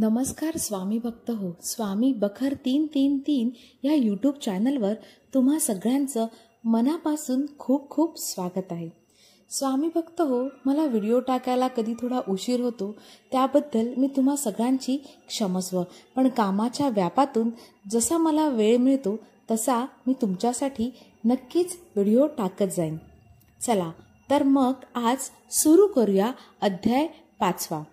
नमस्कार स्वामी भक्त हो. स्वामी बखर 333 या यूट्यूब चॅनलवर तुम्हा सगळ्यांचं मनापासून खूप खूप स्वागत आहे. स्वामी भक्त हो, मला व्हिडिओ टाकायला कधी थोडा उशीर होतो, त्याबद्दल मी तुम्हा सगळ्यांची क्षमस्व. पण कामाच्या व्यापातून जसा मला वेळ मिळतो तसा मी तुमच्यासाठी नक्कीच व्हिडिओ टाकत जाईन. चला तर मग आज सुरू करूया अध्याय 5.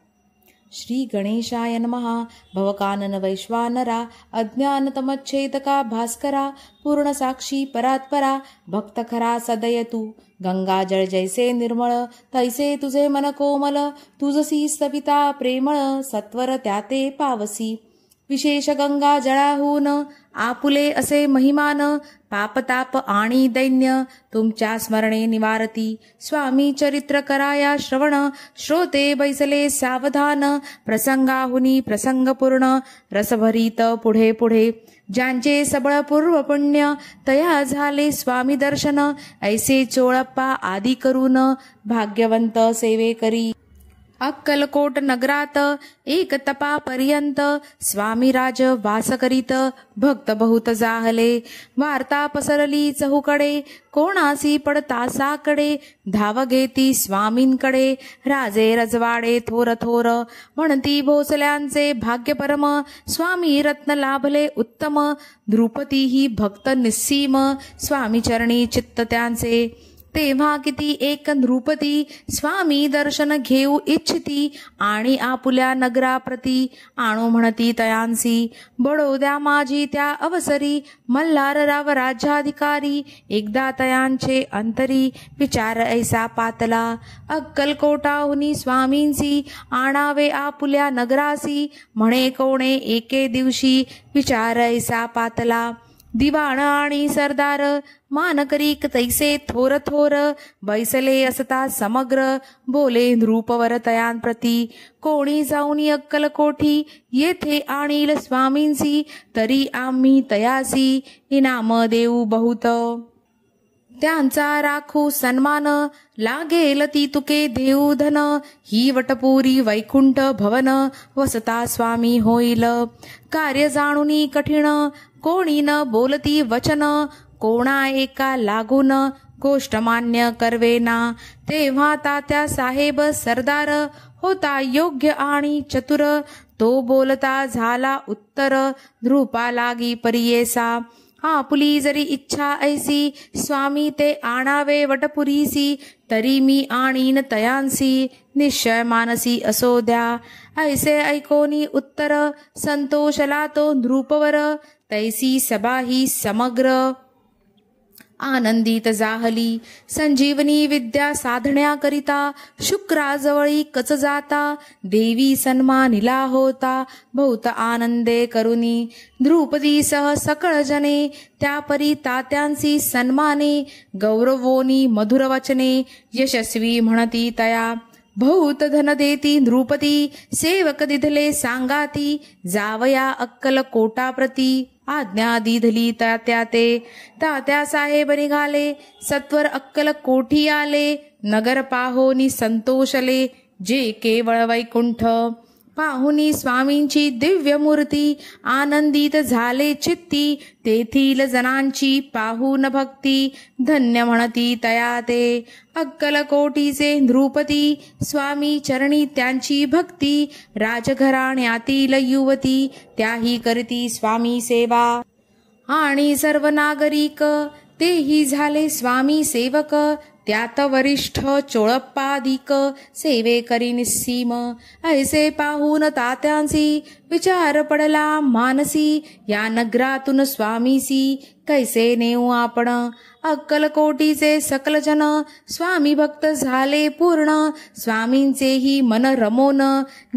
श्री गणेशाय नमः. भवकानन वैश्वानरा अज्ञानतमच्छेदका भास्करा पूर्णसाक्षी परात्परा भक्तखरा सदयतु. गंगा जळ जैसे निर्मळ तैसे तुझे मन कोमल. तुझसी स्तविता प्रेमळ सत्वर त्याते पावसी. विशेष गंगा जळाहून आपुले असे महिमान. पापताप आणि दैन्य तुमच्या स्मरणे निवारती. स्वामी चरित्र कराया श्रवण श्रोते बैसले सावधान. प्रसंगाहुनी प्रसंगपूर्ण रसभरीत पुढे पुढे. ज्यांचे सबळ पूर्व पुण्य तया झाले स्वामी दर्शन. ऐसे चोळप्पा आदी करून भाग्यवंत सेवे करी. अक्कलकोट नगरात एक तपापर्यंत स्वामी राज वास करीत. भक्त बहुत जाहले वार्ता पसरली चहूकडे. कोणासी पडता साकडे धाव घेती स्वामींकडे. राजे रजवाडे थोर थोर म्हणती भोसल्यांचे भाग्य परम. स्वामी रत्न लाभले उत्तम द्रुपती ही भक्त निस्सीम. स्वामी चरणी चित्त त्यांचे तेव्हा किती एक नृपती. स्वामी दर्शन घेऊ इच्छिती आणि आपुल्या नगराप्रती आणू म्हणती तयांसी. बडोद्या माझी त्या अवसरी मल्हार राव राज्याधिकारी. एकदा तयांचे अंतरी विचार ऐसा पातला. अक्कलकोटाहुनी स्वामींसी आणावे आपुल्या नगरासी. म्हणे कोणे एके दिवशी विचार ऐसा पातला. दिवाण आणि सरदार मानकरीक तैसे थोर थोर. बैसले असता समग्र बोले नृपवर तयांप्रती. कोणी जाऊनी अक्कलकोठी येथे आणील स्वामींसी. तरी आम्ही तयासी इनाम देऊ बहुत. त्यांचा राखू सन्मान लागेल ती तुके देऊ धन. ही वटपुरी वैकुंठ भवन वसता स्वामी होईल. कार्य जाणूनी कठीण कोणी न बोलती वचन. कोणा एका लागून गोष्ट मान्य करवेना. तेव्हा तात्या साहेब सरदार होता योग्य आणि चतुर. तो बोलता झाला उत्तर नृपा लागी परियेसा. आपुली जरी इच्छा ऐसी स्वामी ते आणावे वटपुरीसी. तरी मी आणीन तयांसी निश्चय मानसी असो द्या. ऐसे ऐकोनी उत्तर संतोषला तो नृपवर. तैसी सभा ही समग्र आनंदित जाहली. संजीवनी विद्या साधण्याकरिता शुक्राजवळी कच जाता. देवी सन्मानिला होता बहुत आनंदे करुनी. द्रुपदी सह सकळ जने त्यापरी तात्यांसी सन्माने. गौरवोनी मधुर वचने यशस्वी म्हणती तया. बहुत धन देती नृपती सेवक दिधले सांगाती. जावया अक्कलकोटाप्रती आज्ञा दिधली तात्या ते. तात्या साहेब निघाले सत्वर अक्कलकोठी आले. नगर पाहोनी संतोषले जे केवळ वैकुंठ. पाहुनी स्वामींची दिव्य मूर्ती आनंदित झाले चित्ती. तेथील जनांची पाहून भक्ती धन्य म्हणती तया ते. अक्कलकोटीचे नृपती स्वामी चरणी त्यांची भक्ती. राजघराण्यातील युवती त्याही करती स्वामी सेवा. आणि सर्व नागरिक तेही झाले स्वामी सेवक. त्यात वरिष्ठ चोळप्पाधिक सेवे करी निस्सीम. ऐसे पाहून तात्यांसी विचार पडला मानसी. या नगरातून स्वामीसी कैसे नेऊ आपण. अक्कलकोटीचे सकल जन स्वामी भक्त झाले पूर्ण. स्वामींचेही मन रमोन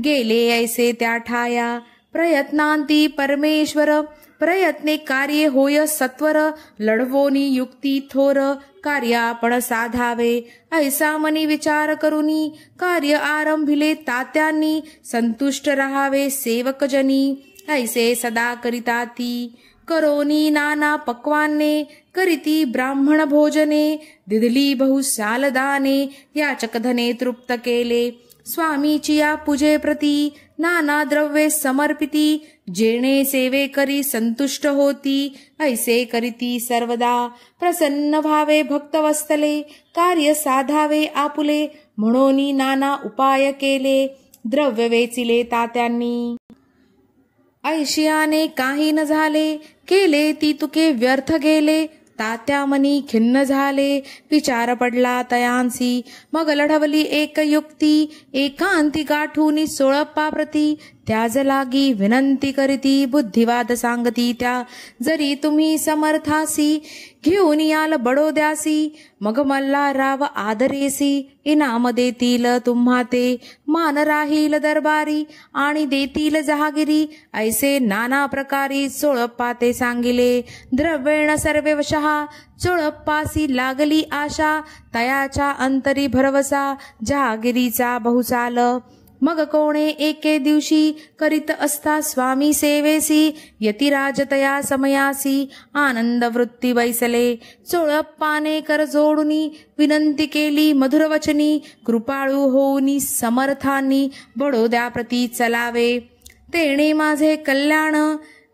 गेले ऐसे त्या ठाया. प्रयत्नांती परमेश्वर प्रयत्ने कार्य होय सत्वर. लढवोनी युक्ती थोर कार्य आपण साधावे. ऐसा मनी विचार करुनी कार्य आरंभिले तात्यांनी. संतुष्ट रहावे सेवकजनी ऐसे सदा करिता ती. करोनी नाना पक्वाने करीती ब्राह्मण भोजने. दिधली बहुशाल दाने याचक धने तृप्त केले. स्वामीची या पूजे प्रती नाना द्रव्ये समर्पिती, जेणे सेवे करी संतुष्ट होती, ऐसे करीती सर्वदा। प्रसन्न भावे भक्तवत्सले, कार्य साधावे आपुले, म्हणून नाना उपाय केले, द्रव्य वेचिले तात्यांनी। ऐशियाने काही न झाले, केले ती तुके व्यर्थ गेले, तात्या मनी खिन्न झाले, विचार पडला तयांसी। मग लढवली एक युक्ती, एकांती गाठूनी सोळप्पा प्रती, त्याज लागी विनंती करीती, बुद्धिवाद सांगती त्या। जरी तुम्ही समर्थासी, घेऊन याल बडोद्यासी, मग मल्हारराव आदरेसी, इनाम देतील तुम्हा ते, मान राहील दरबारी, आणि देतील जहागिरी, ऐसे नाना प्रकारी सोळप्पा ते सांगिले। द्रव्येण सर्वे वशः, चोळप्पासी लागली आशा, तयाच्या अंतरी भरवसा, जहागिरीचा बहुसाल। मग कोणे एके दिवशी, करीत असता स्वामी सेवेसी, यतिराज तया समयासी, आनंद वृत्ती बैसले। चोळप्पाने कर जोडुनी, विनंती केली मधुर वचनी, कृपाळू होऊनी समर्थांनी, बडोद्या प्रती चलावे। तेणे माझे कल्याण,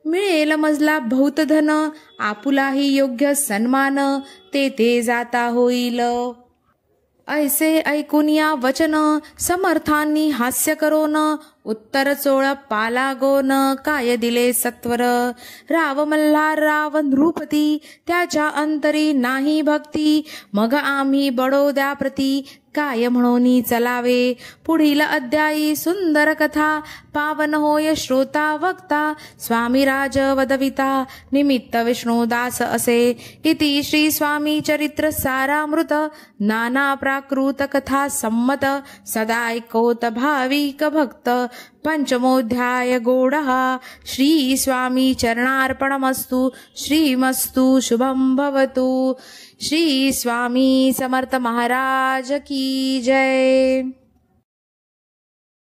मिळेल मजला बहुत धन, आपुलाही योग्य सन्मान, ते जाता होईल। ऐसे ऐकून या वचन, समर्थांनी हास्य करोन, उत्तर चोळप्पा लागोन, काय दिले सत्वर। राव मल्हार राव नृपती, त्याच्या अंतरी नाही भक्ती, मग आम्ही बडोद्या प्रती, काय म्हणून चलावे। पुढील अध्यायी सुंदर कथा, पावन होय श्रोता वक्ता, स्वामी राज वदविता, निमित्त विष्णुदास असे। इति श्री स्वामी चरित्र सारामृत, नाना प्राकृत कथा सम्मत, सदा ऐकोत भाविक भक्त, पंचमोध्याय गौडः। श्री स्वामी चरणार्पणमस्तु, श्रीमस्तु शुभं भवतु। श्री स्वामी समर्थ महाराज की जय।